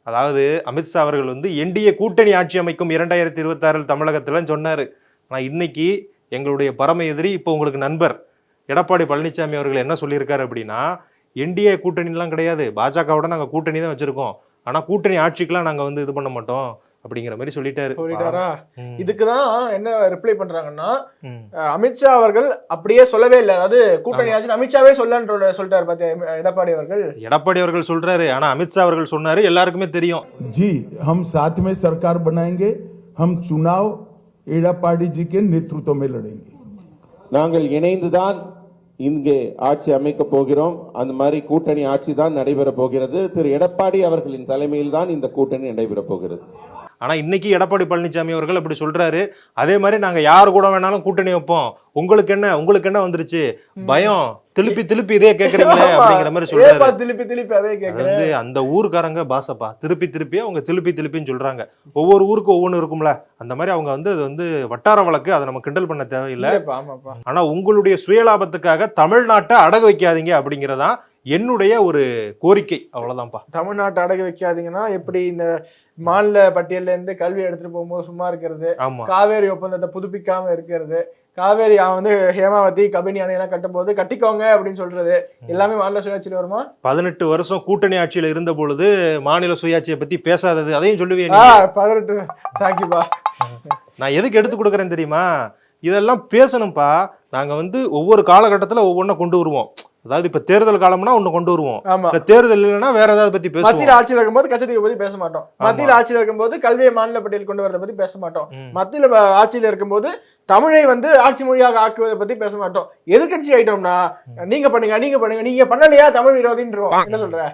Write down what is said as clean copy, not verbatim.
அதாவது அமித்ஷா அவர்கள் வந்து என்டிஏ கூட்டணி ஆட்சி அமைக்கும் 2026 தமிழகத்துல சொன்னாரு. ஆனா இன்னைக்கு எங்களுடைய பரம எதிரி இப்போ உங்களுக்கு நண்பர் எடப்பாடி பழனிசாமி அவர்கள் என்ன சொல்லியிருக்காரு அப்படின்னா, என்டிஏ கூட்டணிலாம் கிடையாது, பாஜகவோட நாங்க கூட்டணி தான் வச்சிருக்கோம், ஆனா கூட்டணி ஆட்சிக்கெல்லாம் நாங்க வந்து இது பண்ண மாட்டோம் அப்படிங்கிற மாதிரி சொல்லிட்டாரா. இதுக்குதான் என்ன ரிப்ளை பண்றாங்கன்னா, அமித்ஷா அவர்கள் அப்படியே சொல்லவே இல்லை, அதாவது கூட்டணி ஆட்சி அமித்ஷாவே சொல்லிட்டாரு பாத்தியா எடப்பாடி அவர்கள். எடப்பாடி அவர்கள் சொல்றாரு, ஆனா அமித்ஷா அவர்கள் சொன்னாரு, எல்லாருக்குமே தெரியும். जी हम साथ में सरकार बनाएंगे, हम चुनाव எடப்பாடி जी के नेतृत्व में लड़ेंगे. நாங்கள் இணைந்துதான் இங்கே ஆட்சி அமைக்க போகிறோம். அந்த மாதிரி கூட்டணி ஆட்சி தான் நடைபெற போகிறது. திரு எடப்பாடி அவர்களின் தலைமையில் தான் இந்த கூட்டணி நடைபெற போகிறது. ஆனா இன்னைக்கு எடப்பாடி பழனிசாமி அவர்கள் அப்படி சொல்றாரு. அதே மாதிரி நாங்க யாரு கூட வேணாலும் கூட்டணி வைப்போம், உங்களுக்கு என்ன வந்துருச்சு பயம், திருப்பி இதே கேக்குறீங்களே அப்படிங்கிற மாதிரி சொல்றாரு. திருப்பி அதே கேக்குறது அந்த ஊருக்காரங்க பாசப்பா, திருப்பி அவங்க திருப்பின்னு சொல்றாங்க. ஒவ்வொரு ஊருக்கு ஒவ்வொன்னு இருக்கும்ல, அந்த மாதிரி அவங்க வந்து அது வந்து வட்டார வழக்கு, அதை நம்ம கிண்டல் பண்ண தேவையில்லை. ஆனா உங்களுடைய சுயலாபத்துக்காக தமிழ்நாட்டை அடகு வைக்காதீங்க அப்படிங்கறதான் என்னுடைய ஒரு கோரிக்கை. அவ்வளவுதான்ப்பா. தமிழ்நாட்டை அடகு வைக்காதீங்கன்னா எப்படி இந்த மாநில பட்டியல்ல இருந்து கல்வி எடுத்துட்டு போகும்போது சும்மா இருக்கிறது, காவேரி ஒப்பந்தத்தை புதுப்பிக்காம இருக்கிறது, காவேரி வந்து ஹேமாவதி கபினி அணையெல்லாம் கட்டும் போது கட்டிக்கோங்க அப்படின்னு சொல்றது, எல்லாமே மாநில சுயாட்சியில் வருமா? 18 வருஷம் கூட்டணி ஆட்சியில இருந்த பொழுது மாநில சுயாட்சியை பத்தி பேசாதது, அதையும் சொல்லுவேன். 18 தேங்க்யூப்பா. நான் எதுக்கு எடுத்து கொடுக்குறேன் தெரியுமா? இதெல்லாம் பேசணும்ப்பா. நாங்க வந்து ஒவ்வொரு காலகட்டத்துல ஒவ்வொன்றை கொண்டு வருவோம். அதாவது இப்ப தேர்தல் காலம்னா ஒண்ணு கொண்டு வருவோம், தேர்தல் இல்லைன்னா வேற ஏதாவது பத்தி பேசுவோம். மத்தியில் ஆட்சியில் இருக்கும்போது கச்சத்தீவை பத்தி பேச மாட்டோம், மத்தியில் ஆட்சியில் இருக்கும்போது கல்வியை மாநில பட்டியல் கொண்டு வரதை பத்தி பேச மாட்டோம், மத்தியில் ஆட்சியில் இருக்கும்போது தமிழை வந்து ஆட்சி மொழியாக ஆக்குவதை பத்தி பேச மாட்டோம். எதிர்கட்சி ஆயிட்டோம்னா நீங்க பண்ணுங்க நீங்க பண்ணலையா தமிழ் விரோதின்றோம். என்ன சொல்ற?